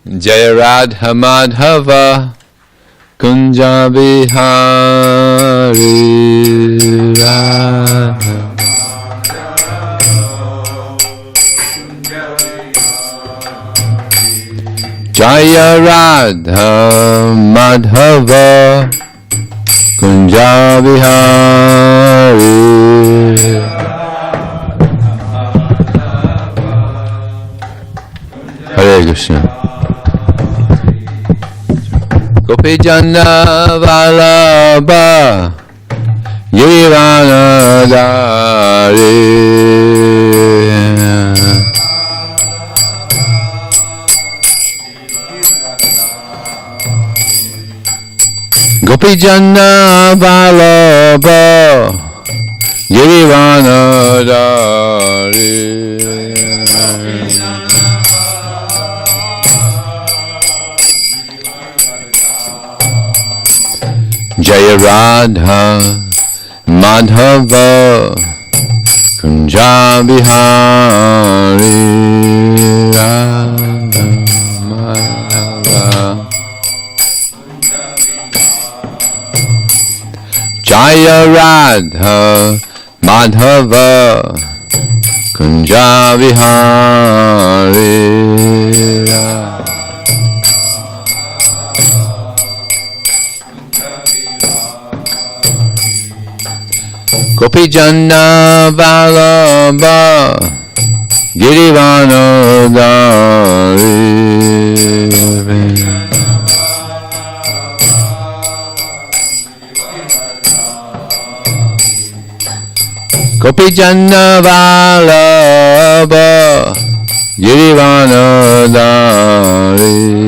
Jaya Radha Madhava Kunja Bihari Radha Jaya Radha Madhava Kunja Bihari Hare Krishna. Gopi Jana Vallabha Givanadari Gopi Jana Vallabha Givanadari Jaya Radha Madhava Kunja Bihari Radha Madhava Jaya Radha Madhava Kunja Bihari Radha Gopi Jana Vallabha Girivanodari Gopi Jana Vallabha Girivanodari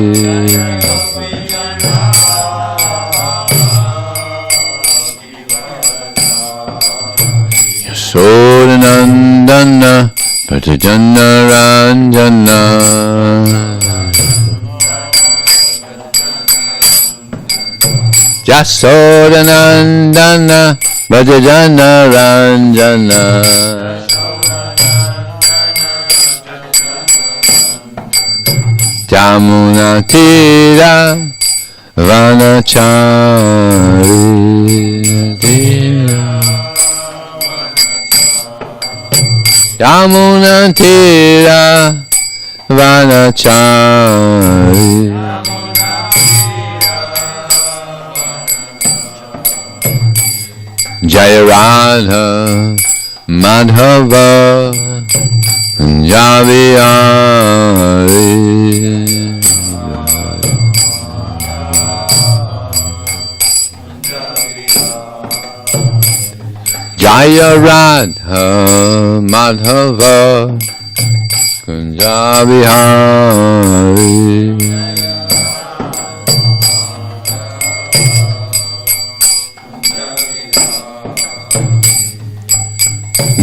Sodanandana Pratajana Ranjana Jasodanandana Pratajana Ranjana Jamuna Tira Vanachari Yamuna Tira Vanachari Jaya Radha Madhava Javihari Jaya Radha Madhava Kunja Bihari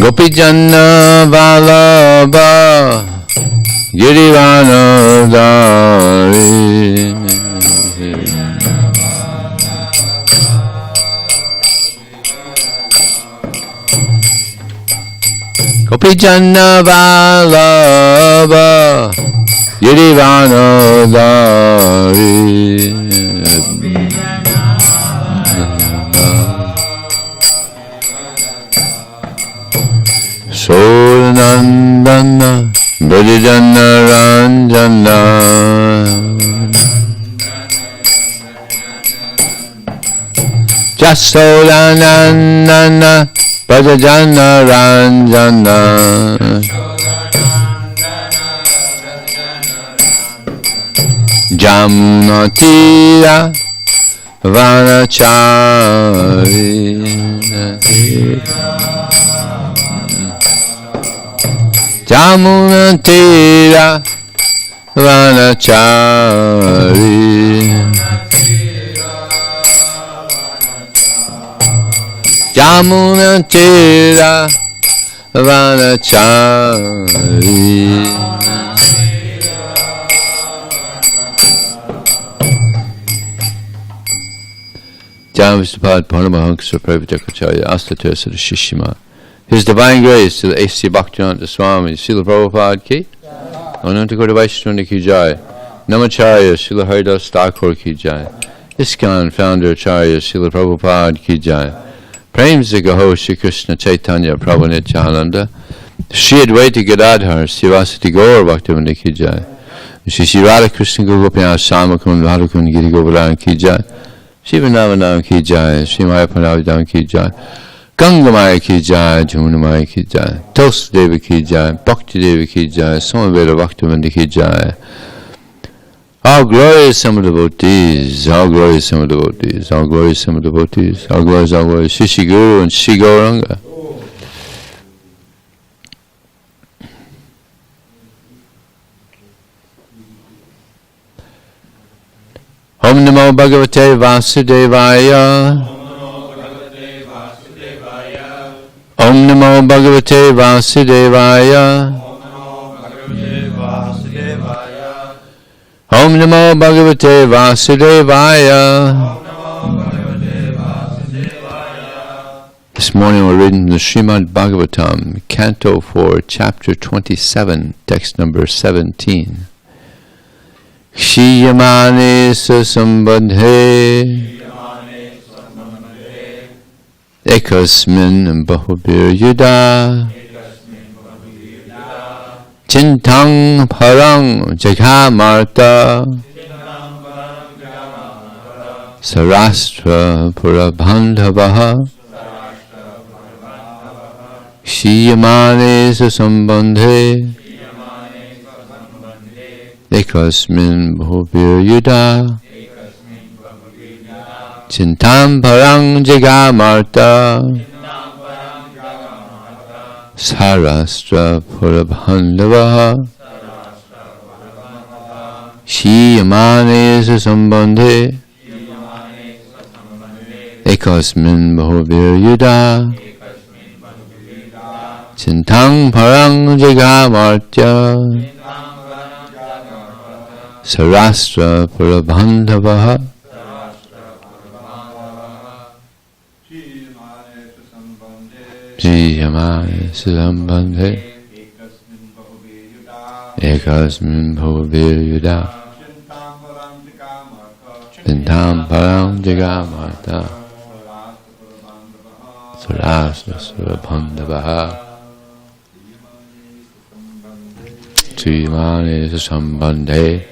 Gopi Jana Vallabha Girivanodari Gopi Jana Vallabha Girivanodari Sodanandana Brajajana Ranjana Jasodanandana Brajajana Ranjana Jamuna Tira Vanachari Jamuna Tira Vanachari Jamuna Tira Vanachari Jnana-Vistapad Paramahansa Prabhupada Astatirsa Shishima. His Divine Grace to the A.C. Bhaktivinoda Swami, Srila Prabhupada ki, Ananta Kota Vaishnava ki jai. Namacharya Srila Haridas Thakur ki jai. ISKCON founder Acharya Srila Prabhupada ki jai. Prem se Gaho Shri Krishna Chaitanya Prabhu Nityananda. Shri Advaita Gadadhar Sivasati Gaur Bhaktivinoda ki jai. Shri Shri Radha Krishna Gopinath Shamakun Radhakun Giri Govardhan ki jai. Shri Vrindavanam ki jai. Shri Maya Panavidam ki jai. Gangamaya ki jai. Jamunamaya ki jai. Tulsi Deva ki jai. Bhakti Deva ki jai. Samaveda Bhaktivinoda ki jai. All glorious summer devotees, all glorious summer devotees, all glorious summer devotees, all glorious, Shishi Guru and Shri Gauranga. Om Namo Bhagavate Vasudevaya. Om Namo Bhagavate Vasudevaya. Om Namo Bhagavate Vasudevaya. This morning we're reading the Srimad Bhagavatam, Canto 4, Chapter 27, text number 17. Kshiyamane sasambandhe ekasmin bahubir yuda Chintang parang jagamarta sarastra purabhandhavaha Shiyamane sasambandhe ekasmin bahubir yuda Chintam parang jagamarta Sarastra Purabhandavaha Shiyamane sambandhe ekasmin bahubir yuda Chintang parang jagamartya Sarastra Purabhandavaha Shiyamane sambandhe ekasmin bahubir yuda Chintam parang jagamarta Sarastra Purabhandavaha Shiyamane sambandhe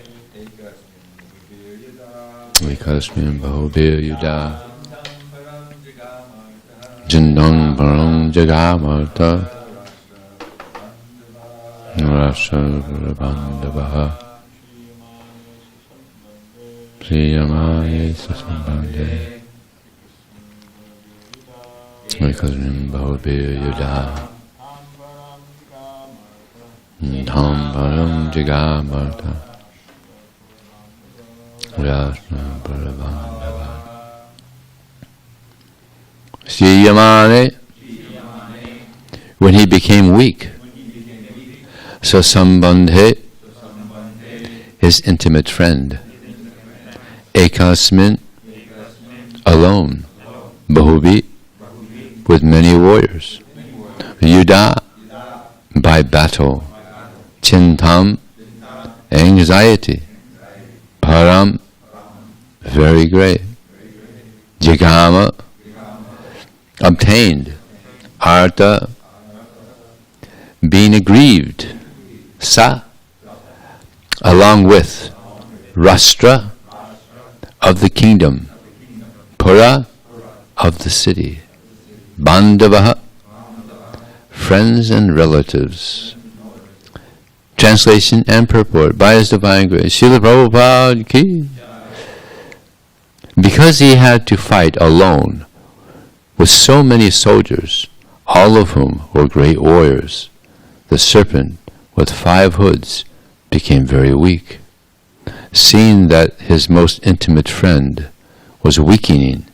ekasmin bahubir yuda Jindang parang jagamarta Sarastra Purabhandavaha Shiyamane sambandhe ekasmin bahubir yuda Jindang parang jagamarta Sarastra Purabhandavaha Shiyamane, when he became weak, Sasambandhe, his intimate friend, Ekasmin, alone, Bahubi, with many warriors, Yuda, by battle, Chintam, anxiety, Param, very great, Jagama, obtained, Artha, being aggrieved, Sa, along with, Rashtra, of the kingdom, Pura, of the city, Bandhavaha, friends and relatives. Translation and purport by His Divine Grace, Srila Prabhupada ki. Because he had to fight alone with so many soldiers, all of whom were great warriors, the serpent with 5 hoods became very weak. Seeing that his most intimate friend was weakening,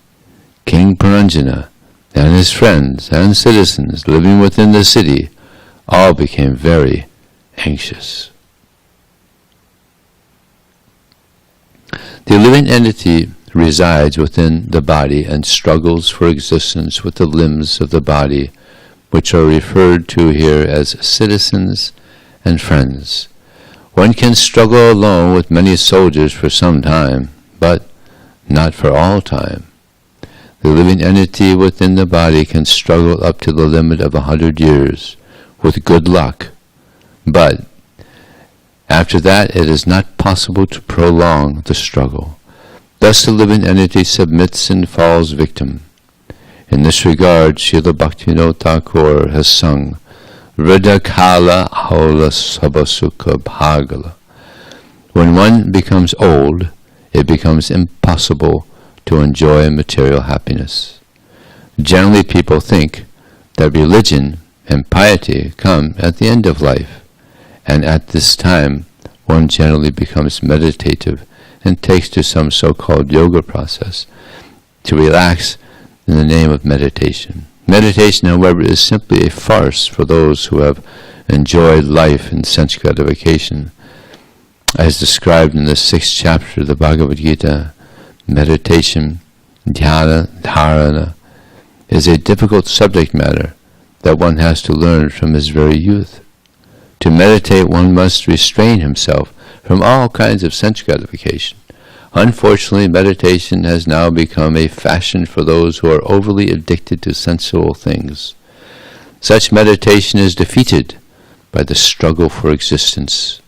King Puranjana and his friends and citizens living within the city all became very anxious. The living entity resides within the body and struggles for existence with the limbs of the body, which are referred to here as citizens and friends. One can struggle alone with many soldiers for some time, but not for all time. The living entity within the body can struggle up to the limit of 100 years, with good luck, but after that it is not possible to prolong the struggle. Thus the living entity submits and falls victim. In this regard, Srila Bhaktivinoda Thakur has sung, Vridakala Aula Sabasukha Bhagala. When one becomes old, it becomes impossible to enjoy material happiness. Generally people think that religion and piety come at the end of life, and at this time one generally becomes meditative and takes to some so-called yoga process to relax in the name of meditation. Meditation, however, is simply a farce for those who have enjoyed life in sense gratification. As described in the 6th chapter of the Bhagavad Gita, meditation, dhyana, dharana, is a difficult subject matter that one has to learn from his very youth. To meditate, one must restrain himself from all kinds of sense gratification. Unfortunately, meditation has now become a fashion for those who are overly addicted to sensual things. Such meditation is defeated by the struggle for existence.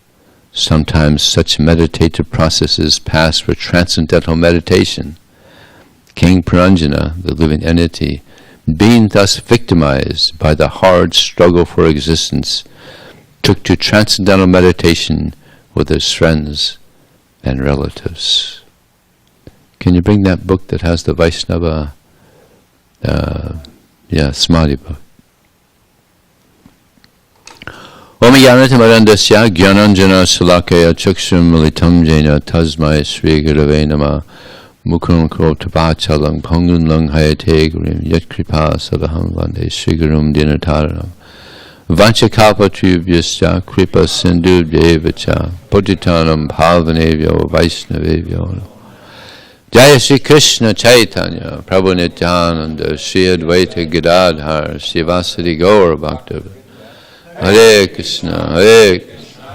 Sometimes such meditative processes pass for transcendental meditation. King Puranjana, the living entity, being thus victimized by the hard struggle for existence, took to transcendental meditation with his friends and relatives. Can you bring that book that has the Vaisnava Samadhi book? Om Yanatamardasya Gyananjana Sulakaya Chaksham Militam Jena Tasmai Sri Gurave Nama Mukram Krotapachalam Pangun Lang Hayate Gurim Yat Kripa Sadaham Vande Sri Gurum Dinataranam Vanchakalpatubhyascha Kripa Sindhubhyevacha Patitanam Bhavanevyo Vaisnavevyo Jaya Shri Krishna Chaitanya Prabhu Nityananda Shri Advaita Gadadhar Srivasadi Gaur Bhakta Hare Krishna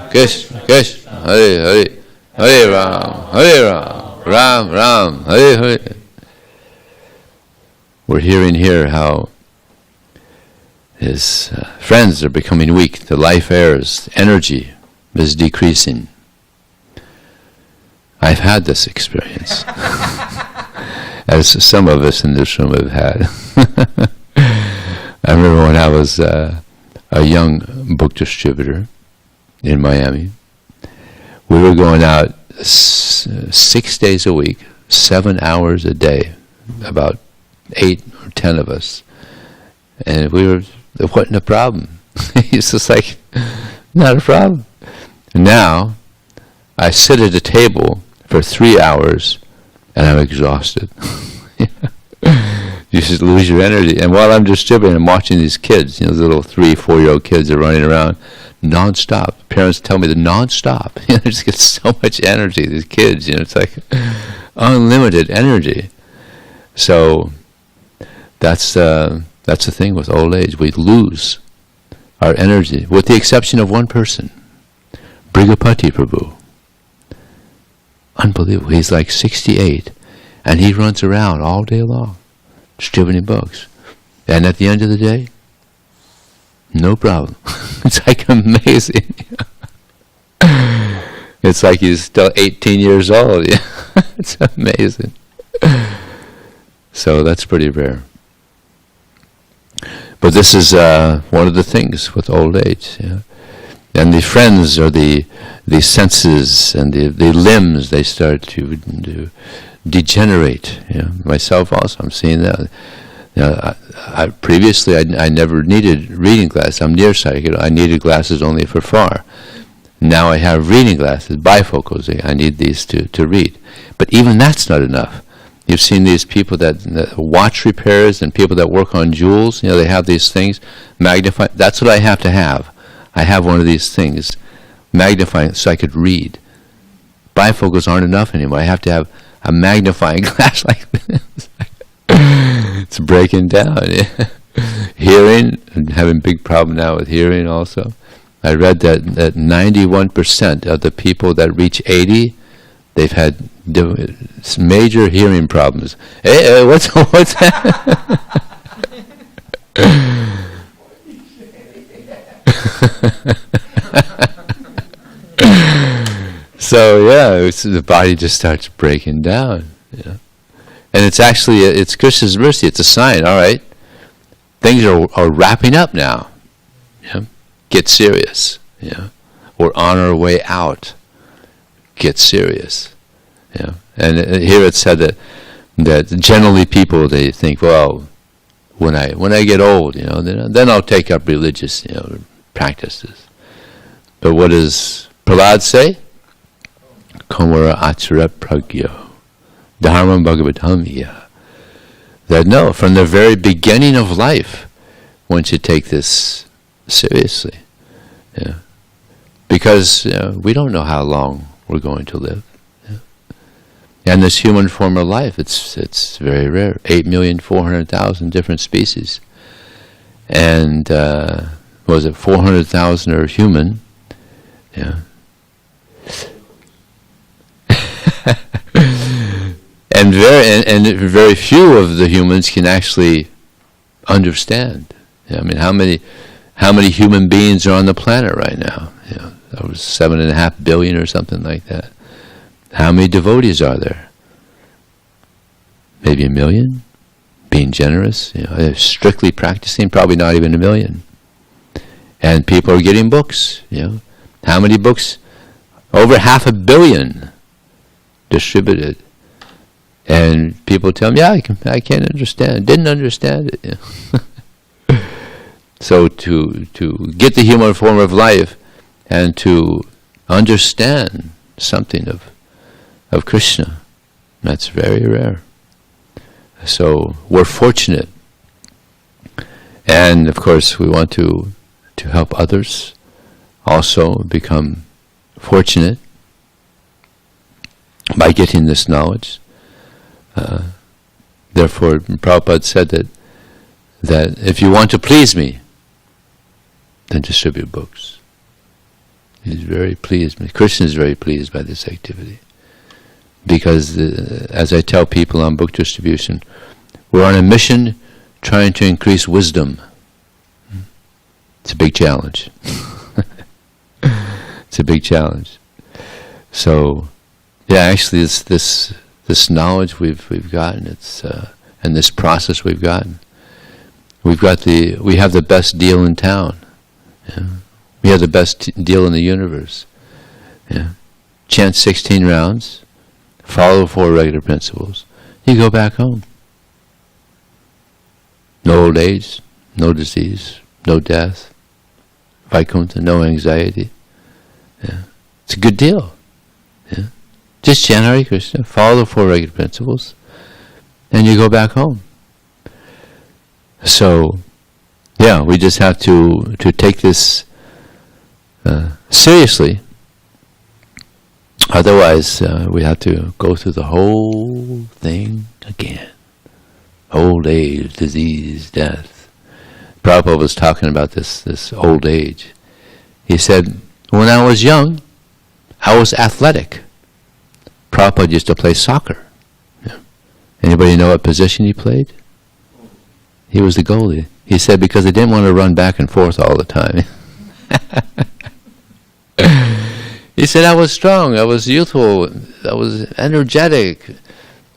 Krishna Krishna Hare Hare Hare Ram Ram Ram Hare Hare. We're hearing here how his friends are becoming weak, the life heirs, energy is decreasing. I've had this experience, as some of us in this room have had. I remember when I was a young book distributor in Miami, we were going out 6 days a week, 7 hours a day, about 8 or 10 of us, and it wasn't a problem. It's just like, not a problem. Now, I sit at a table for 3 hours, and I'm exhausted. You just lose your energy. And while I'm distributing, I'm watching these kids, these little 3-4-year-old kids are running around non-stop. Parents tell me they're non-stop. They just get so much energy, these kids. It's like unlimited energy. So that's the thing with old age. We lose our energy, with the exception of one person, Brigapati Prabhu. Unbelievable. He's like 68, and he runs around all day long, distributing books. And at the end of the day, no problem. It's like amazing. It's like he's still 18 years old. It's amazing. So that's pretty rare. But this is one of the things with old age. And the friends or the senses and the limbs, they start to degenerate. Myself also, I'm seeing that. Previously I never needed reading glasses. I'm nearsighted. I needed glasses only for far. Now I have reading glasses, bifocals. I need these to read. But even that's not enough. You've seen these people that watch repairs and people that work on jewels. They have these things magnify. That's what I have to have. I have one of these things, magnifying, so I could read. Bifocals aren't enough anymore. I have to have a magnifying glass like this. It's breaking down. Hearing, I'm having a big problem now with hearing also. I read that 91% of the people that reach 80, they've had major hearing problems. Hey, what's that? So yeah, the body just starts breaking down. Yeah. And it's actually, it's Krishna's mercy. It's a sign. All right, things are wrapping up now. Yeah. Get serious. Yeah. We're on our way out. Get serious. Yeah. And here it said that generally people, they think, well, when I get old, then I'll take up religious practices. But what does Prahlad say? Kamara achara pragyo dharma bhagavatam ya. That no, from the very beginning of life, one should take this seriously. Yeah. Because we don't know how long we're going to live. Yeah. And this human form of life, it's very rare. 8,400,000 different species. And was it 400,000 are human? Yeah. And very few of the humans can actually understand. Yeah, I mean, how many human beings are on the planet right now? That was 7.5 billion or something like that. How many devotees are there? Maybe 1 million? Being generous, strictly practicing, probably not even 1 million. And people are getting books. How many books? Over 500 million distributed. And people tell me, I can't understand. Didn't understand it. So to get the human form of life and to understand something of Krishna, that's very rare. So we're fortunate. And of course we want to help others also become fortunate by getting this knowledge. Therefore, Prabhupada said that if you want to please me, then distribute books. He's very pleased. Krishna is very pleased by this activity. Because, as I tell people on book distribution, we're on a mission trying to increase wisdom. It's a big challenge. It's a big challenge. So, yeah, actually, it's this knowledge we've gotten, and this process we've gotten. We have the best deal in town. Yeah. We have the best deal in the universe. Yeah. Chant 16 rounds, follow 4 regular principles. You go back home. No old age, no disease, no death, Vaikuntha, no anxiety. Yeah. It's a good deal. Yeah. Just chant Hare Krishna, follow the 4 regular principles, and you go back home. So, yeah, we just have to take this seriously. Otherwise, we have to go through the whole thing again. Old age, disease, death. Prabhupada was talking about this old age. He said, when I was young, I was athletic. Prabhupada used to play soccer. Yeah. Anybody know what position he played? He was the goalie. He said because he didn't want to run back and forth all the time. He said, I was strong, I was youthful, I was energetic.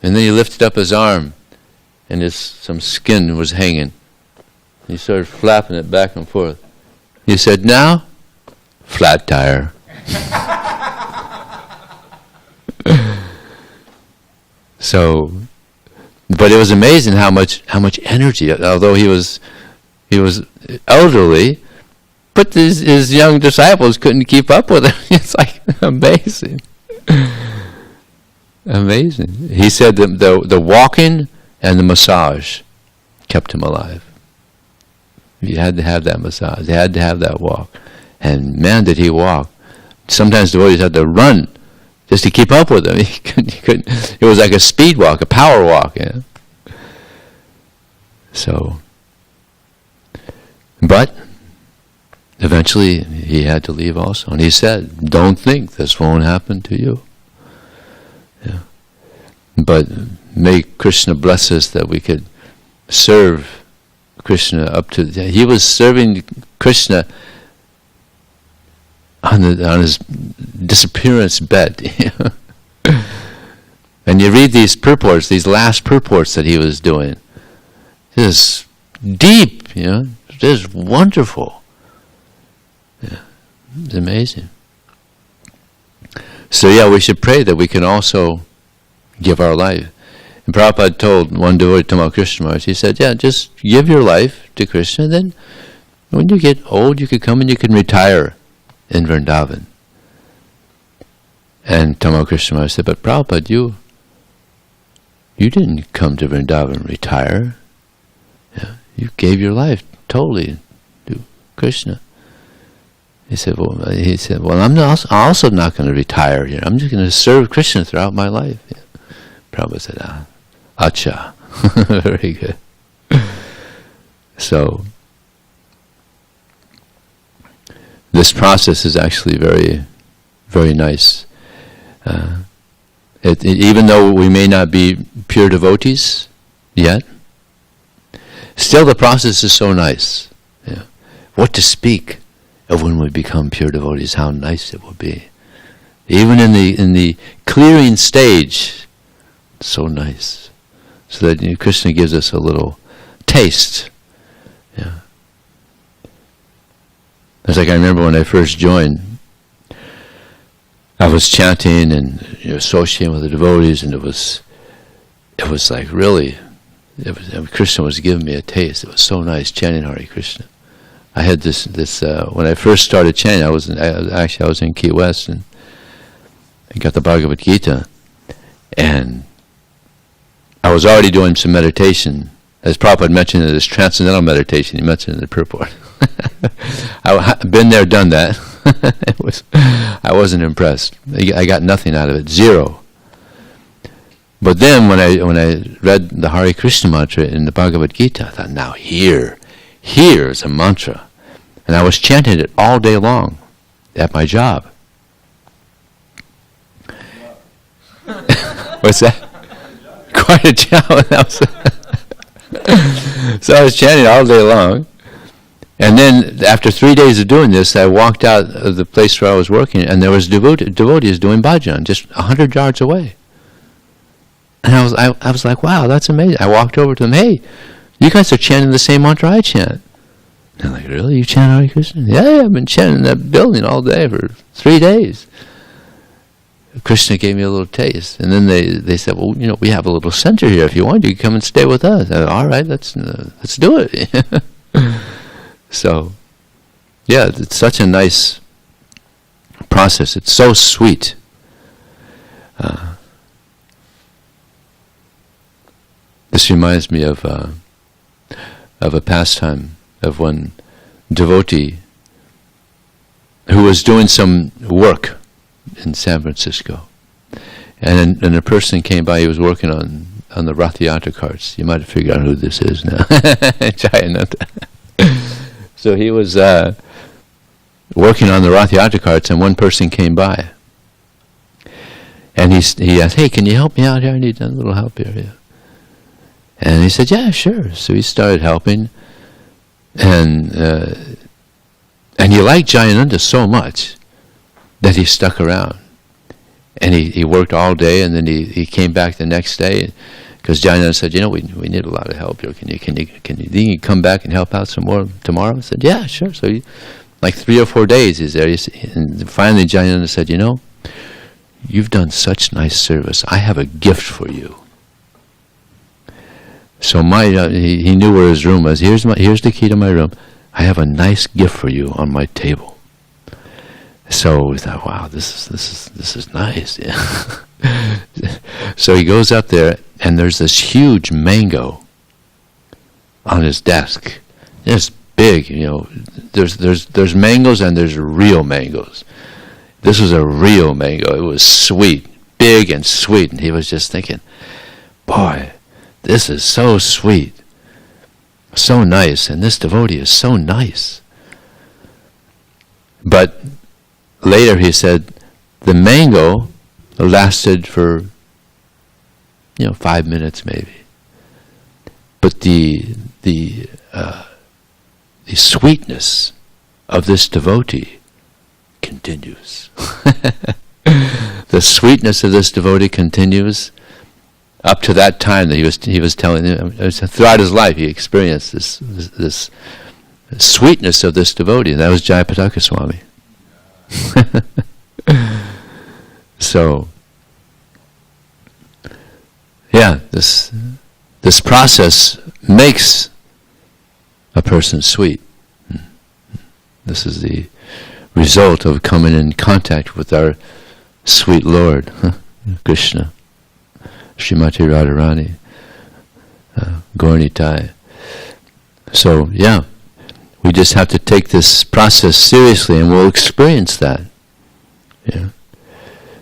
And then he lifted up his arm, and some skin was hanging. He started flapping it back and forth. He said, now, flat tire. So, but it was amazing how much energy. Although he was elderly, but his young disciples couldn't keep up with him. It's like amazing, amazing. He said that the walking and the massage kept him alive. You had to have that massage. They had to have that walk, and man, did he walk! Sometimes the devotees had to run just to keep up with him. He couldn't. It was like a speed walk, a power walk. Yeah. So, but eventually he had to leave also. And he said, don't think this won't happen to you. Yeah. But may Krishna bless us that we could serve Krishna up to... He was serving Krishna on his disappearance bed. And you read these purports, these last purports that he was doing. Just deep, just wonderful. Yeah, it's amazing. So we should pray that we can also give our life. And Prabhupada told one devotee, Tamal Krishna Maharaj, he said, just give your life to Krishna, then when you get old, you can come and you can retire in Vrindavan. And Tamal Krishna Maharaj said, but Prabhupada, you didn't come to Vrindavan and retire. You gave your life totally to Krishna. He said, well, I'm also not going to retire here. I'm just going to serve Krishna throughout my life. Prabhupada said, Acha. Very good. So, this process is actually very, very nice. Even though we may not be pure devotees yet, still the process is so nice. What to speak of when we become pure devotees, how nice it will be. Even in the clearing stage, so nice. So that Krishna gives us a little taste. It's like I remember when I first joined, I was chanting and associating with the devotees, and it was like really, Krishna was giving me a taste. It was so nice chanting Hare Krishna. I had this when I first started chanting, I was in Key West, and I got the Bhagavad Gita, and I was already doing some meditation. As Prabhupada mentioned in this transcendental meditation, he mentioned in the purport. I've been there, done that. I wasn't impressed. I got nothing out of it, zero. But then when I read the Hare Krishna mantra in the Bhagavad Gita, I thought, now here's a mantra. And I was chanting it all day long at my job. What's that? Quite a job. So I was chanting all day long. And then after 3 days of doing this, I walked out of the place where I was working, and there was devotees doing bhajan just 100 yards away. And I was like, wow, that's amazing. I walked over to them, hey, you guys are chanting the same mantra I chant. And they're like, really? You chant Hare Krishna? Yeah, I've been chanting in that building all day for 3 days. Krishna gave me a little taste. And then they said, well, we have a little center here. If you want, you can come and stay with us. I said, all right, let's do it. So, it's such a nice process. It's so sweet. This reminds me of a pastime of one devotee who was doing some work in San Francisco, and a person came by. He was working on the Rath Yatra carts. You might have figured out who this is now. Jayananta. So he was working on the Rath Yatra carts, and one person came by, and he asked, "Hey, can you help me out here? I need a little help here." Yeah. And he said, "Yeah, sure." So he started helping, and he liked Jayananda so much that he stuck around, and he worked all day, and then he came back the next day, because Jayananda said, we need a lot of help here. Can you come back and help out some more tomorrow? I said, yeah, sure. So like 3 or 4 days he's there, and finally Jayananda said, you've done such nice service. I have a gift for you. So he knew where his room was. Here's the key to my room. I have a nice gift for you on my table. So we thought, wow, this is nice. Yeah. So he goes up there, and there's this huge mango on his desk. It's big, There's mangoes and there's real mangoes. This was a real mango. It was sweet, big and sweet, and he was just thinking, boy, this is so sweet, so nice, and this devotee is so nice. But later he said the mango lasted for 5 minutes maybe. But the sweetness of this devotee continues. The sweetness of this devotee continues up to that time that he was telling him. Throughout his life, he experienced this sweetness of this devotee. That was Jayapataka Swami. So, yeah, this process makes a person sweet. This is the result of coming in contact with our sweet Lord, Krishna, Srimati Radharani, Gauranitai. So, yeah, we just have to take this process seriously, and we'll experience that. Yeah.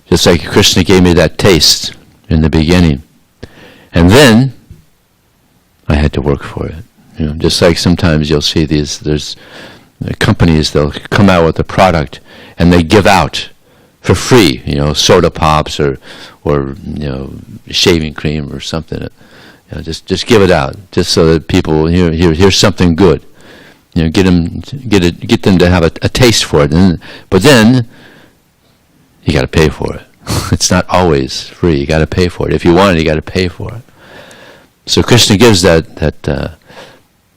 Just like Krishna gave me that taste in the beginning, and then I had to work for it. Just like sometimes you'll see there's companies, they'll come out with a product and they give out for free, soda pops or shaving cream or something. Just give it out, just so that people here's something good. Get them to have a taste for it. But then you got to pay for it. It's not always free. You got to pay for it. If you want it, you got to pay for it. So Krishna gives that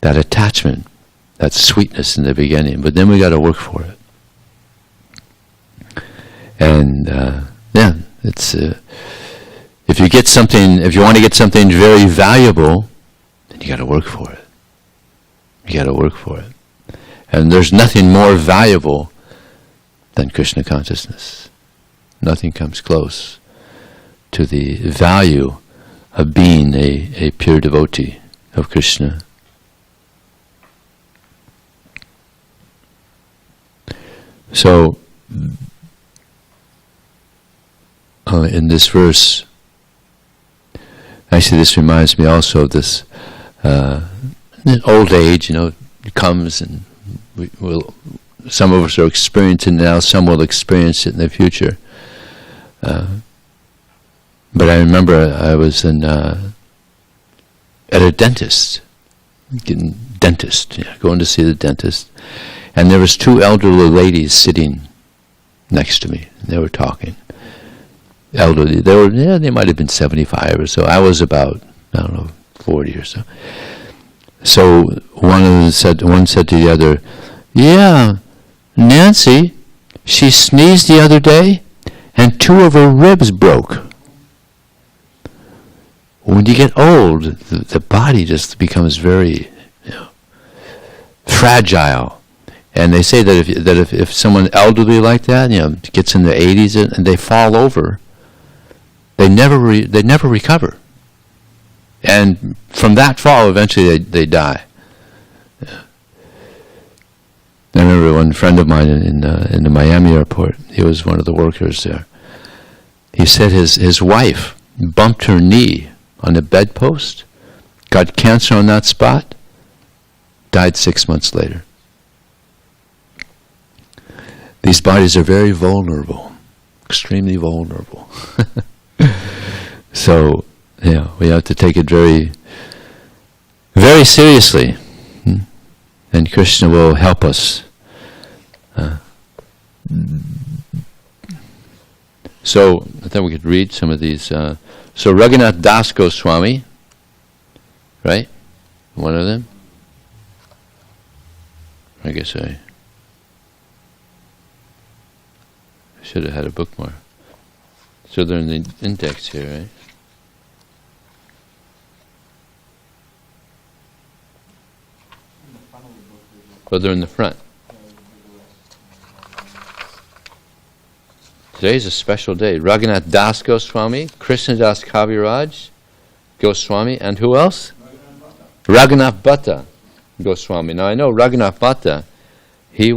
attachment, that sweetness in the beginning, but then we got to work for it. And it's if you want to get something very valuable, then you got to work for it. You got to work for it. And there's nothing more valuable than Krishna consciousness. Nothing comes close to the value of being a pure devotee of Krishna. So, in this verse, actually this reminds me also of this old age, comes, and some of us are experiencing it now, some will experience it in the future. But I remember I was at a dentist, going to see the dentist, and there was two elderly ladies sitting next to me. They were talking. Elderly, they might have been 75 or so. I was about 40 or so. So one said to the other, "Yeah, Nancy, she sneezed the other day, and 2 of her ribs broke." When you get old, the body just becomes very fragile. And they say that if someone elderly like that, gets in their 80s and they fall over, they never recover. And from that fall, eventually they die. Yeah. I remember one friend of mine in the Miami airport. He was one of the workers there. He said his wife bumped her knee on the bedpost, got cancer on that spot, died 6 months later. These bodies are very vulnerable, extremely vulnerable. So, we have to take it very, very seriously. And Krishna will help us. So, I thought we could read some of these. So, Raghunatha Das Goswami, right? One of them. I guess I should have had a bookmark. So they're in the index here, right? Well, they're in the front. Today's a special day. Raghunatha Das Goswami, Krishna Das Kaviraja Goswami, and who else? Raghunath Bhatta Goswami. Now I know Raghunath Bhatta, he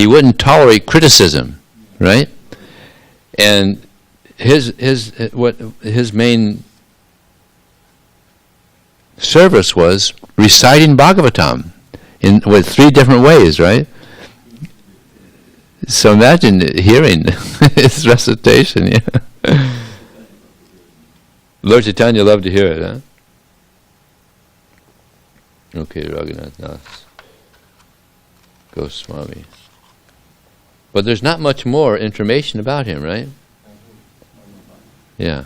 wouldn't tolerate criticism, right? And his main service was reciting Bhagavatam with 3 different ways, right? So imagine hearing his recitation. Yeah. Lord Chaitanya loved to hear it, huh? Okay, Raghunatha Goswami. But there's not much more information about him, right? Yeah.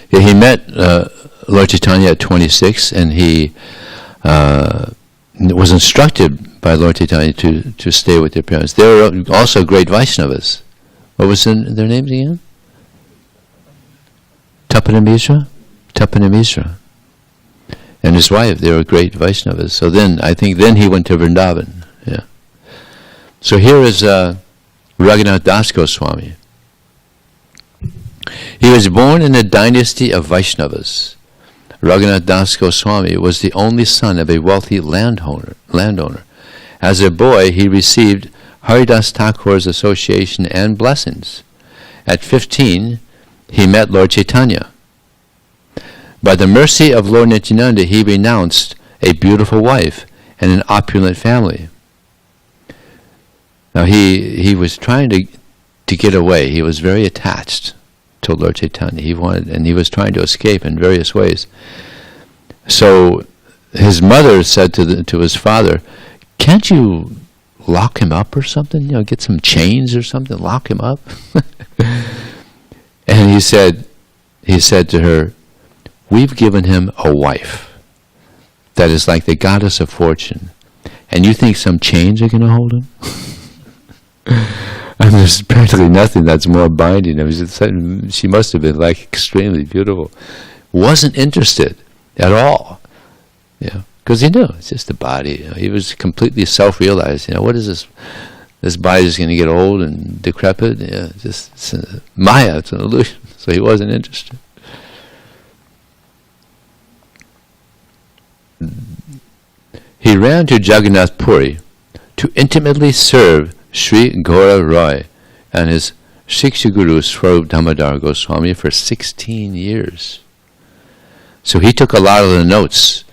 Yeah, he met Lord Chaitanya at 26, and he was instructed by Lord Chaitanya to stay with their parents. They were also great Vaishnavas. What was their names again? Tapanamishra? Tapanamishra. And his wife, they were great Vaishnavas. So then, I think then he went to Vrindavan. Yeah. So here is Raghunatha Das Goswami. He was born in the dynasty of Vaishnavas. Raghunatha Das Goswami was the only son of a wealthy landowner. As a boy, he received Haridas Thakur's association and blessings. At 15, he met Lord Chaitanya. By the mercy of Lord Nityananda, he renounced a beautiful wife and an opulent family. Now he was trying to get away. He was very attached to Lord Chaitanya. He was trying to escape in various ways. So his mother said to his father, "Can't you lock him up or something? Get some chains or something, lock him up." And he said to her, "We've given him a wife that is like the goddess of fortune, and you think some chains are going to hold him?" And there's practically nothing that's more binding. She must have been extremely beautiful. Wasn't interested at all. Because he knew it's just the body. He was completely self-realized. What is this? This body is going to get old and decrepit. It's Maya. It's an illusion. So he wasn't interested. He ran to Jagannath Puri to intimately serve Sri Gora Roy and his Shiksha Guru Swarup Damodar Goswami for 16 years. So he took a lot of the notes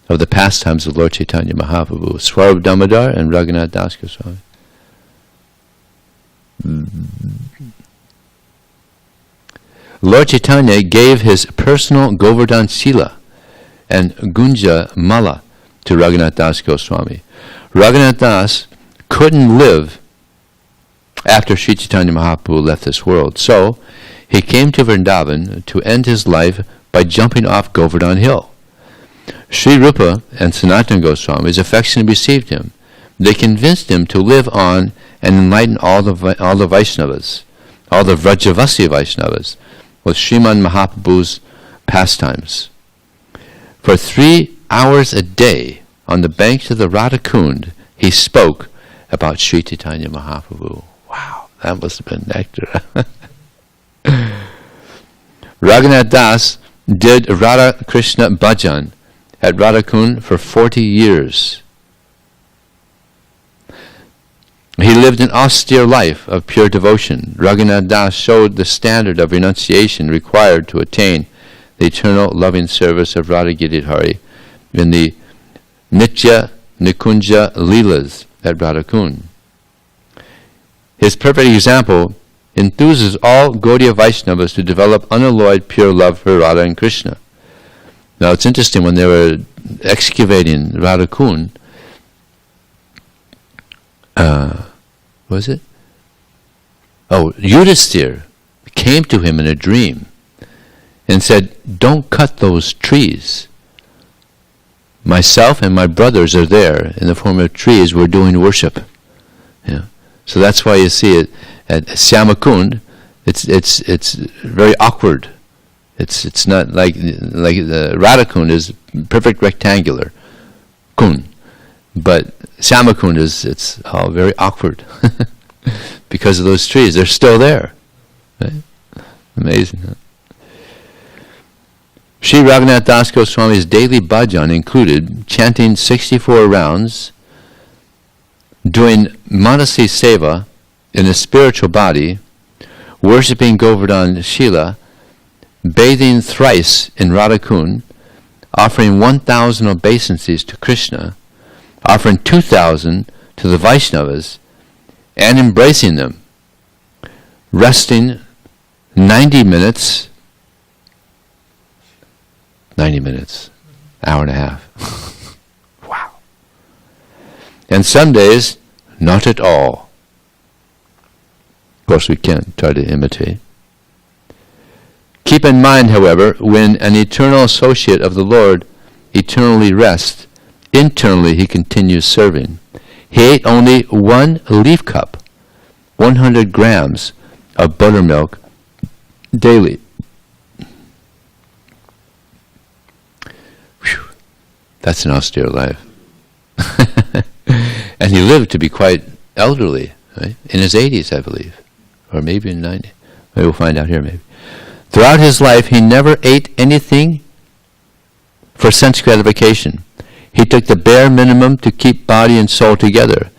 of the pastimes of Lord Chaitanya Mahaprabhu, Swarup Damodar and Raghunatha Das Goswami. Lord Chaitanya gave his personal Govardhan Sila and Gunja Mala to Raghunatha Das Goswami. Raghunatha Das couldn't live after Sri Chaitanya Mahaprabhu left this world, so he came to Vrindavan to end his life by jumping off Govardhan Hill. Sri Rupa and Sanatana Goswamis affectionately received him. They convinced him to live on and enlighten all the Vaishnavas, all the Vrajavasi Vaishnavas, with Sriman Mahaprabhu's pastimes. For 3 hours a day, on the banks of the Radhakund, he spoke about Sri Chaitanya Mahaprabhu. Wow, that must have been nectar. Raghunath Das did Radha Krishna Bhajan at Radhakund for 40 years. He lived an austere life of pure devotion. Raghunath Das showed the standard of renunciation required to attain the eternal loving service of Radha Giridhari in the Nitya Nikunja Leelas at Radhakund. His perfect example enthuses all Gaudiya Vaishnavas to develop unalloyed pure love for Radha and Krishna. Now it's interesting, when they were excavating Radhakund, Yudhisthira came to him in a dream and said, "Don't cut those trees. Myself and my brothers are there in the form of trees. We're doing worship." So that's why you see it at Syamakund. It's very awkward. It's not like the Radhakund is perfect rectangular kund, but Syamakund it's all very awkward because of those trees. They're still there. Right? Amazing. Huh? Sri Raghunath Das Goswami's daily bhajan included chanting 64 rounds, doing Manasi Seva in a spiritual body, worshipping Govardhan Srila, bathing thrice in Radhakund, offering 1,000 obeisances to Krishna, offering 2,000 to the Vaishnavas, and embracing them, resting 90 minutes, hour and a half. Wow. And some days, not at all. Of course we can try to imitate. Keep in mind, however, when an eternal associate of the Lord eternally rests, internally he continues serving. He ate only 1 leaf cup, 100 grams of buttermilk daily. Whew. That's an austere life. And he lived to be quite elderly, right? In his 80s, I believe, or maybe in 90. Maybe we'll find out here, maybe. Throughout his life, he never ate anything for sense gratification. He took the bare minimum to keep body and soul together.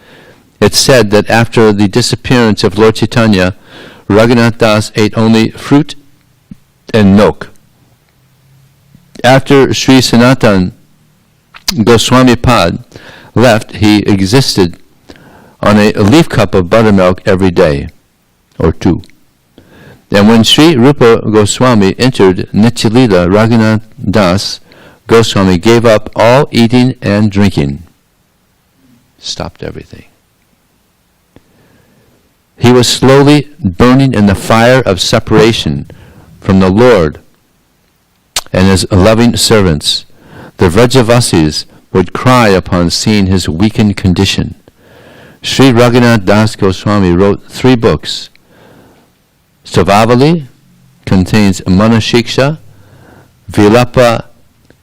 It's said that after the disappearance of Lord Chaitanya, Raghunath Das ate only fruit and milk. After Sri Sanatan Goswami Pad left, he existed on a leaf cup of buttermilk every day, or 2. And when Sri Rupa Goswami entered Nityalila, Raghunath Das Goswami gave up all eating and drinking. Stopped everything. He was slowly burning in the fire of separation from the Lord and his loving servants. The Vrajavasis would cry upon seeing his weakened condition. Sri Raghunath Das Goswami wrote 3 books. Savavali contains Manashiksha, Vilapa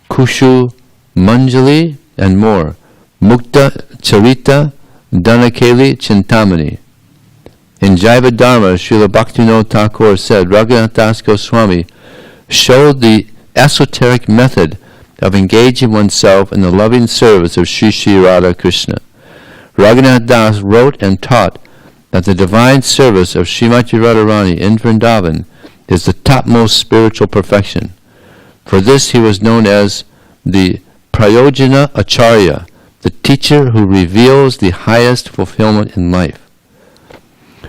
Kushu Manjali, and more. Mukta Charita Dhanakeli Chintamani. In Jaiva Dharma, Srila Bhaktivinoda Thakur said, Raghunath Das Goswami showed the esoteric method of engaging oneself in the loving service of Sri Sri Radha Krishna. Raghunath Das wrote and taught that the divine service of Srimati Radharani in Vrindavan is the topmost spiritual perfection. For this he was known as the Vijaya Acharya, the teacher who reveals the highest fulfillment in life.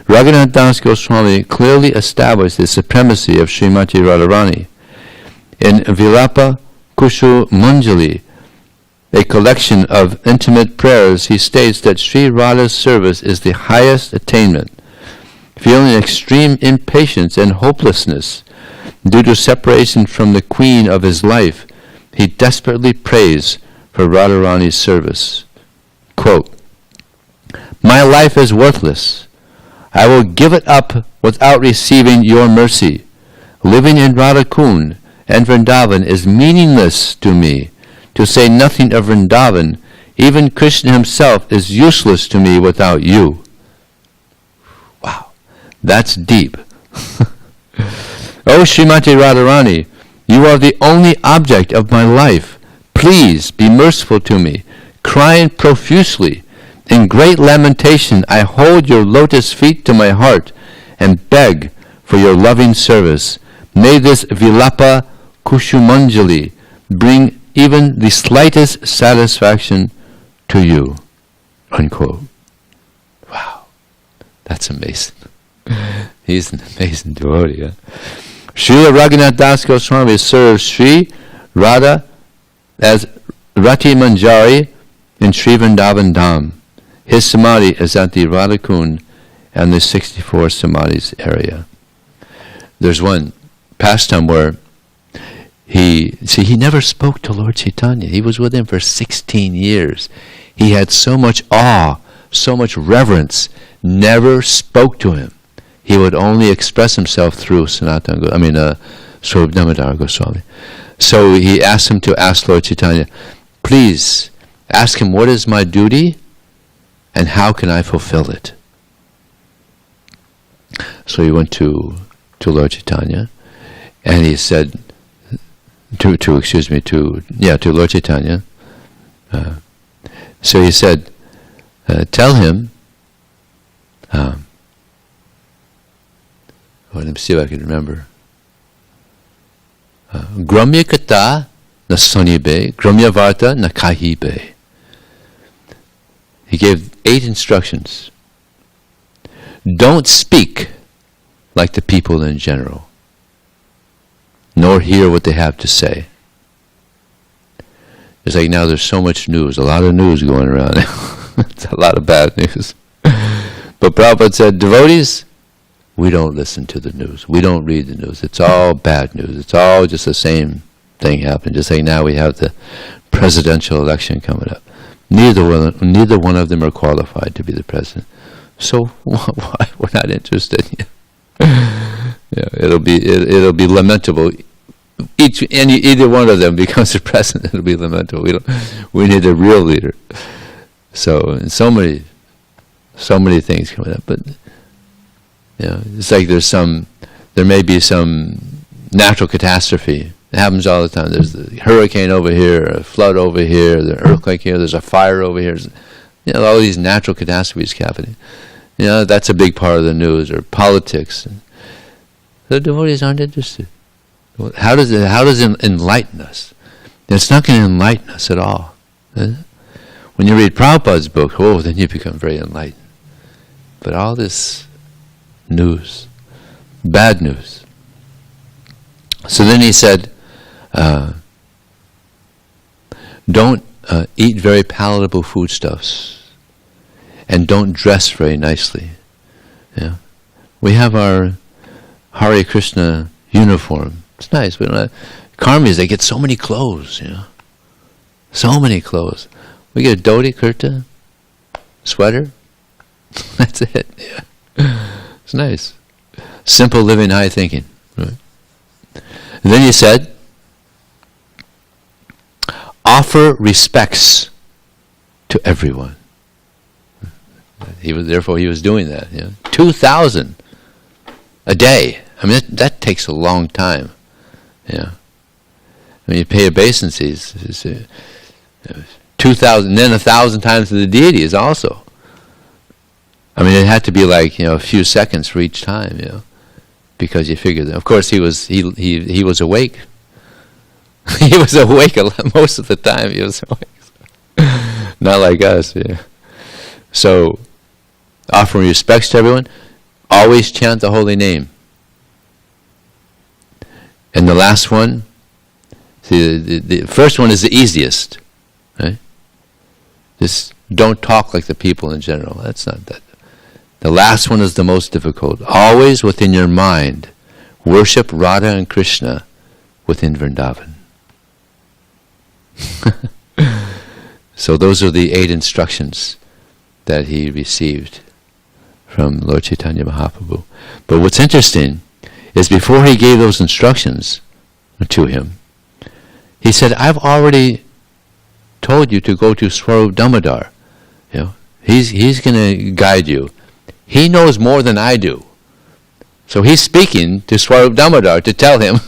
Raghunath Das Goswami clearly established the supremacy of Srimati Radharani. In Vilapa Kushu Manjali, a collection of intimate prayers, he states that Sri Radha's service is the highest attainment. Feeling extreme impatience and hopelessness due to separation from the queen of his life, he desperately prays for Radharani's service. Quote, "My life is worthless. I will give it up without receiving your mercy. Living in Radhakund and Vrindavan is meaningless to me. To say nothing of Vrindavan, even Krishna himself is useless to me without you." Wow, that's deep. "O Srimati Radharani, you are the only object of my life. Please be merciful to me." Crying profusely, in great lamentation, I hold your lotus feet to my heart and beg for your loving service. May this Vilapa Kushumanjali bring even the slightest satisfaction to you. Unquote. Wow, that's amazing. He's an amazing devotee. Huh? Srila Raghunath Das Goswami serves Sri Radha as Rati Manjari in Sri Vrindavan Dham. His samadhi is at the Radhakund and the 64 samadhis area. There's one pastime where he never spoke to Lord Chaitanya. He was with him for 16 years. He had so much awe, so much reverence, never spoke to him. He would only express himself through Swarup Damodar Goswami. So he asked him to ask Lord Chaitanya, please ask him what is my duty and how can I fulfill it. So he went to Lord Chaitanya and he said, to Lord Chaitanya. So he said, tell him, let me see if I can remember. Gramya kata na sonibe, gramya varta na kahibe. He gave 8 instructions. Don't speak like the people in general, nor hear what they have to say. It's like now there's so much news, a lot of news going around. It's a lot of bad news. But Prabhupada said, devotees, we don't listen to the news. We don't read the news. It's all bad news. It's all just the same thing happened. Just like now we have the presidential election coming up. Neither one of them are qualified to be the president. So why we're not interested? Yeah, it'll be lamentable. Either one of them becomes the president, it'll be lamentable. We need a real leader. So so many things coming up, but it's like there may be some natural catastrophe. It happens all the time. There's a hurricane over here, a flood over here, there's an earthquake here, there's a fire over here. All these natural catastrophes happening. That's a big part of the news, or politics. The devotees aren't interested. How does it enlighten us? It's not going to enlighten us at all. When you read Prabhupada's book, then you become very enlightened. But all this news, bad news. So then he said, don't eat very palatable foodstuffs, and don't dress very nicely. We have our Hare Krishna uniform. It's nice. We don't have karmis. They get so many clothes. So many clothes. We get a dhoti, kurta, sweater. That's it. It's nice. Simple living, high thinking. Right? And then he said, offer respects to everyone. He was doing that. 2,000 a day. I mean, that takes a long time. I mean, you pay obeisances. 2,000, then 1,000 times to the deities also. I mean, it had to be like a few seconds for each time, because you figure that. Of course, he was awake. He was awake most of the time. He was awake, not like us. So, offering respects to everyone, always chant the holy name. And the last one, see, the first one is the easiest, right? Just don't talk like the people in general. That's not that. The last one is the most difficult. Always within your mind, worship Radha and Krishna within Vrindavan. So those are the 8 instructions that he received from Lord Chaitanya Mahaprabhu. But what's interesting is before he gave those instructions to him, he said, I've already told you to go to Swarup Damodar. He's going to guide you. He knows more than I do. So he's speaking to Swarup Damodar to tell him,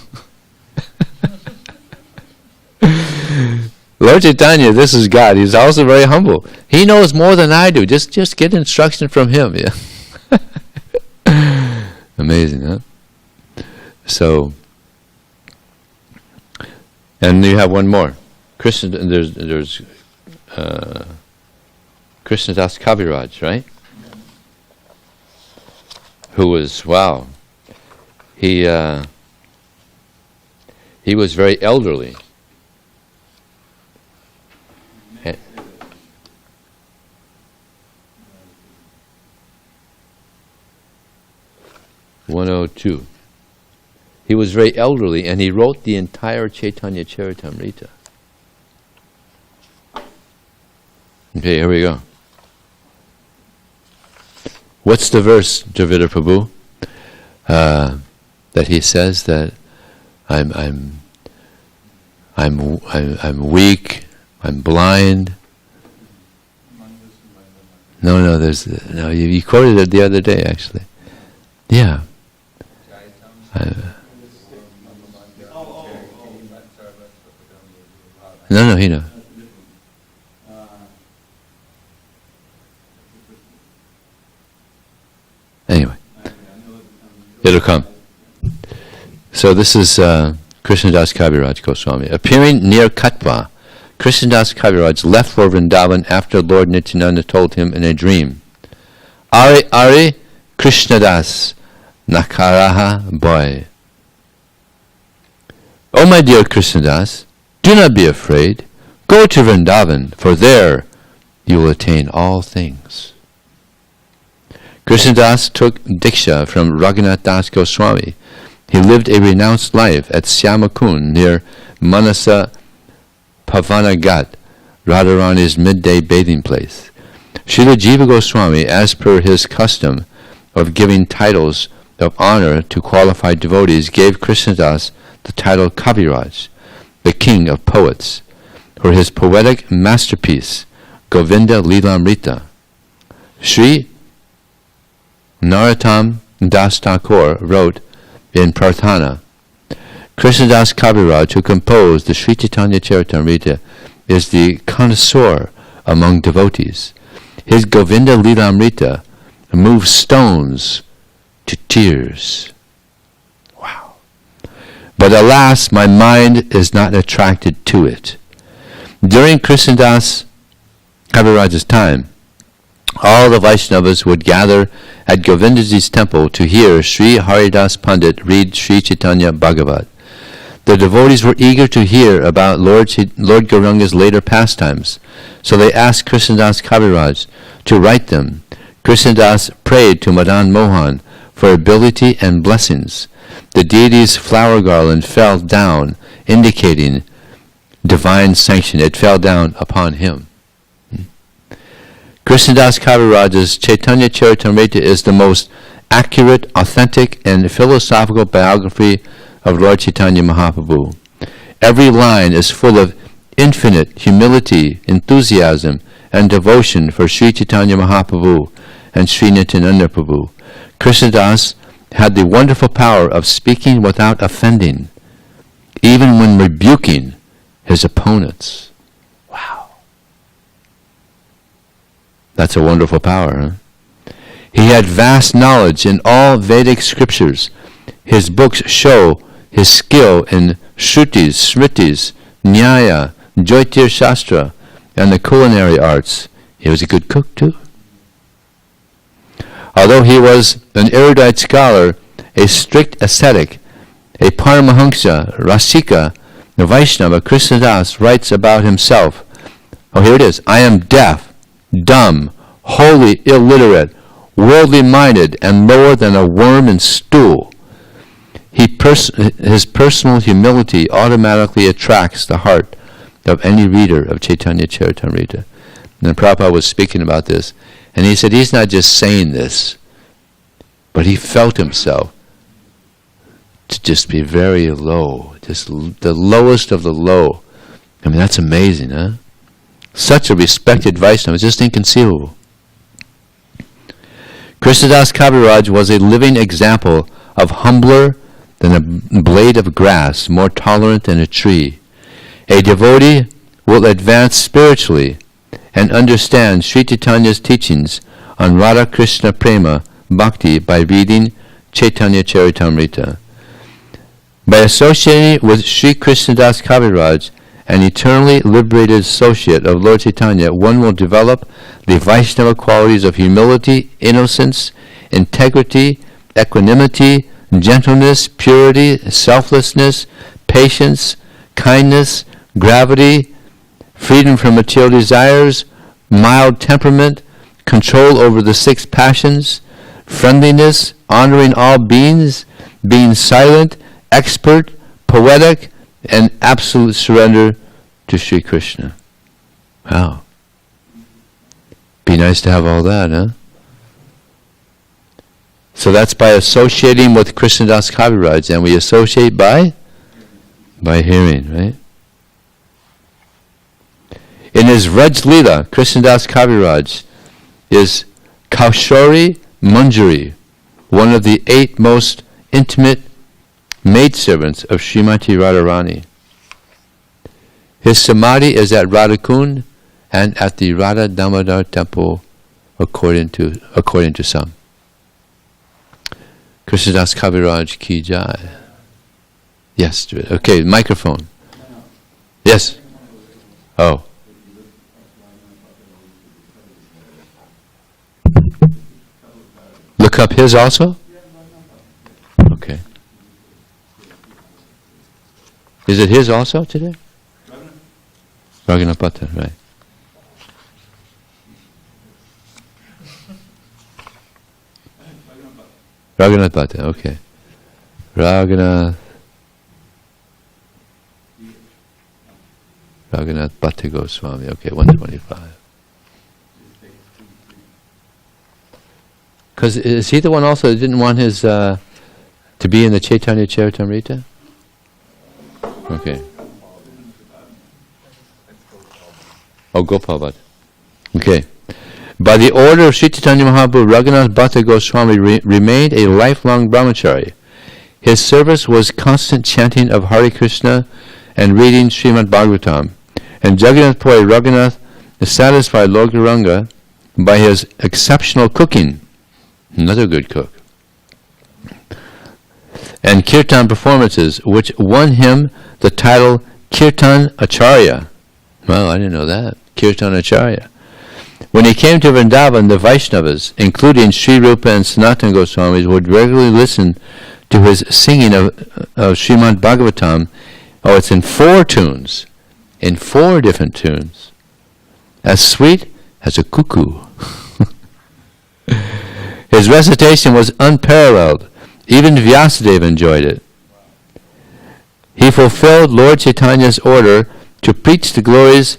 Lord Chaitanya, this is God. He's also very humble. He knows more than I do. Just get instruction from him. Amazing, huh? So, and you have one more. Krishna, there's Krishna Das Kaviraja, right? Who was, he was very elderly. 102. He was very elderly, and he wrote the entire Chaitanya Charitamrita. Okay, here we go. What's the verse, Dravida Prabhu? That he says that I'm weak, I'm blind. No, you quoted it the other day, actually. Yeah. No, he knows. Anyway, it'll come. So this is Krishnadas Kaviraj Goswami. Appearing near Katwa, Krishnadas Kaviraj left for Vrindavan after Lord Nityananda told him in a dream, Ari Ari Krishnadas Nakaraha boy. O my dear Krishnadas, do not be afraid. Go to Vrindavan, for there you will attain all things. Krishnadas took Diksha from Raghunatha Das Goswami. He lived a renounced life at Syamakund near Manasa Pavanagat, Radharani's midday bathing place. Srila Jiva Goswami, as per his custom of giving titles of honor to qualified devotees, gave Krishnadas the title Kaviraj, the king of poets, for his poetic masterpiece, Govinda Lilamrita. Sri Narottam Das Thakur wrote in Prarthana, Krishnadas Kaviraj, who composed the Sri Chaitanya Charitamrita, is the connoisseur among devotees. His Govinda Lilamrita moves stones to tears. Wow. But alas, my mind is not attracted to it. During Krishnadas Kaviraj's time, all the Vaishnavas would gather at Govindaji's temple to hear Sri Haridas Pandit read Sri Chaitanya Bhagavat. The devotees were eager to hear about Lord Gauranga's later pastimes, so they asked Krishnadas Kaviraj to write them. Krishnadas prayed to Madan Mohan for ability and blessings. The deity's flower garland fell down, indicating divine sanction. It fell down upon him. Krishnadas Kaviraj's Chaitanya Charitamrita is the most accurate, authentic, and philosophical biography of Lord Chaitanya Mahaprabhu. Every line is full of infinite humility, enthusiasm, and devotion for Sri Chaitanya Mahaprabhu and Sri Nityananda Prabhu. Krishnadas had the wonderful power of speaking without offending, even when rebuking his opponents. Wow. That's a wonderful power, huh? He had vast knowledge in all Vedic scriptures. His books show his skill in Shrutis, Smritis, Nyaya, Jyotir Shastra, and the culinary arts. He was a good cook too. Although he was an erudite scholar, a strict ascetic, a Paramahamsa, Rasika, the Vaishnava, Krishnadas writes about himself. Oh, here it is. I am deaf, dumb, wholly illiterate, worldly-minded, and lower than a worm in stool. His personal humility automatically attracts the heart of any reader of Chaitanya Charitamrita. And Prabhupada was speaking about this, and he said he's not just saying this, but he felt himself to just be very low, just the lowest of the low. I mean, that's amazing, huh? Such a respected Vaishnava, it's just inconceivable. Krishnadas Kaviraj was a living example of humbler than a blade of grass, more tolerant than a tree. A devotee will advance spiritually and understand Sri Chaitanya's teachings on Radha Krishna Prema Bhakti by reading Chaitanya Charitamrita. By associating with Sri Krishnadas Kaviraj, an eternally liberated associate of Lord Chaitanya, one will develop the Vaishnava qualities of humility, innocence, integrity, equanimity, gentleness, purity, selflessness, patience, kindness, gravity, freedom from material desires, mild temperament, control over the 6 passions, friendliness, honoring all beings, being silent, expert, poetic, and absolute surrender to Sri Krishna. Wow. Be nice to have all that, huh? So that's by associating with Krishnadas Kaviraj, and we associate by hearing, right? In his Raj Leela, Krishnadas Kaviraj is Kaushori Manjari, one of the 8 most intimate maidservants of Srimati Radharani. His samadhi is at Radhakund and at the Radha Damodar temple, according to some. Krishnadas Kaviraja ki jai. Yes, okay, microphone. Yes. Oh. Look up his also? Okay. Is it his also today? Raghunatha Bhatta, right. Raghunath Bhatta, okay. Raghunath Bhatta Goswami, okay, 125. Because is he the one also that didn't want his to be in the Chaitanya Charitamrita? Okay. Oh, Gopal Bhatta. Okay. By the order of Sri Chaitanya Mahaprabhu, Raghunath Bhatta Goswami remained a lifelong brahmachari. His service was constant chanting of Hare Krishna and reading Srimad Bhagavatam. And Jagannath Puri Raghunath satisfied Lord Gauranga by his exceptional cooking. Another good cook. And kirtan performances, which won him the title Kirtan Acharya. Well, I didn't know that. Kirtan Acharya. When he came to Vrindavan, the Vaisnavas, including Sri Rupa and Sanatana Goswamis, would regularly listen to his singing of Srimad Bhagavatam. Oh, it's in 4 tunes. In 4 different tunes. As sweet as a cuckoo. His recitation was unparalleled. Even Vyasadeva enjoyed it. He fulfilled Lord Chaitanya's order to preach the glories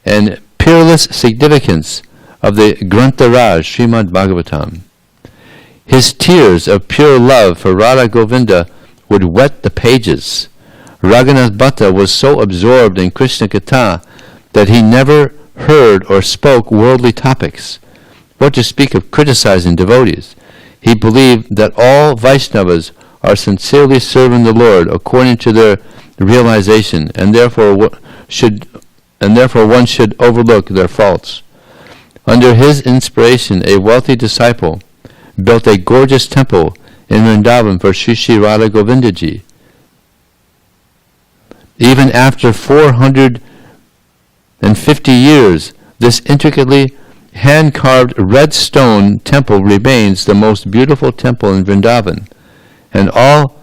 and peerless significance of the Grantha Raj, Srimad Bhagavatam. His tears of pure love for Radha Govinda would wet the pages. Raghunath Bhatta was so absorbed in Krishna Katha that he never heard or spoke worldly topics. What to speak of criticizing devotees? He believed that all Vaishnavas are sincerely serving the Lord according to their realization, and therefore one should overlook their faults. Under his inspiration, a wealthy disciple built a gorgeous temple in Vrindavan for Sri Sri Radha Govindaji. Even after 450 years, this intricately hand-carved red stone temple remains the most beautiful temple in Vrindavan and all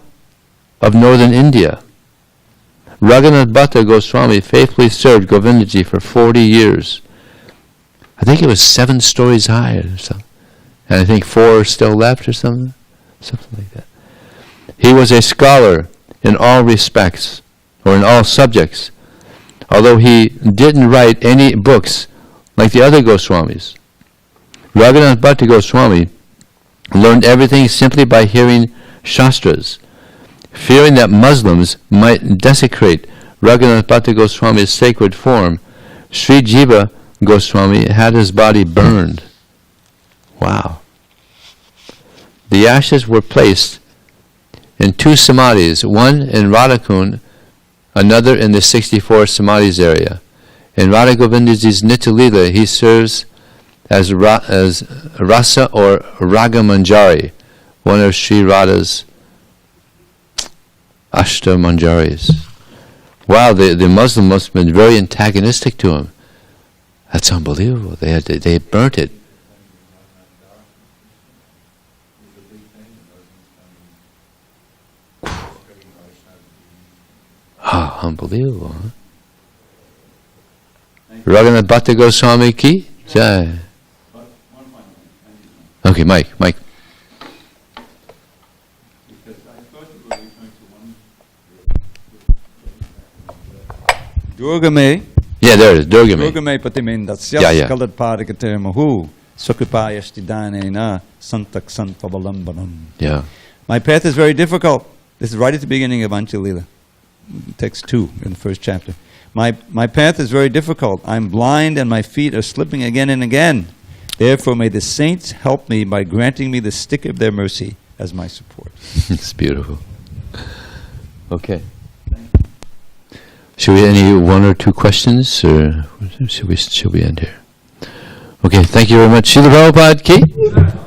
of northern India. Raghunath Bhatta Goswami faithfully served Govindaji for 40 years. I think it was 7 stories high or something. And I think 4 are still left or something. Something like that. He was a scholar in all respects, or in all subjects, although he didn't write any books like the other Goswamis. Raghunath Bhatta Goswami learned everything simply by hearing Shastras. Fearing that Muslims might desecrate Raghunath Bhatta Goswami's sacred form, Sri Jiva Goswami had his body burned. Wow. The ashes were placed in 2 samadhis, one in Radhakund, another in the 64 samadhis area. In Radha Govindaji's Nitya Leela, he serves as Rasa or Raga Manjari, one of Sri Radha's Ashta Manjaris. Wow, the Muslim must have been very antagonistic to him. That's unbelievable. They burnt it. Ah, unbelievable, huh? Raghunath Bhatta Goswami ki jai. Okay, Mike. Durgame. Yeah, there it is. Durgame. Durgame patimendasyas kaladpadikate mahu sukripayastidane santak santavalambanam. Yeah. My path is very difficult. This is right at the beginning of Anjalila. Text 2 in the first chapter. My path is very difficult. I'm blind and my feet are slipping again and again. Therefore may the saints help me by granting me the stick of their mercy as my support. It's beautiful. Okay. Should we any one or two questions, or should we end here? Okay, thank you very much. Srila Prabhupada ki.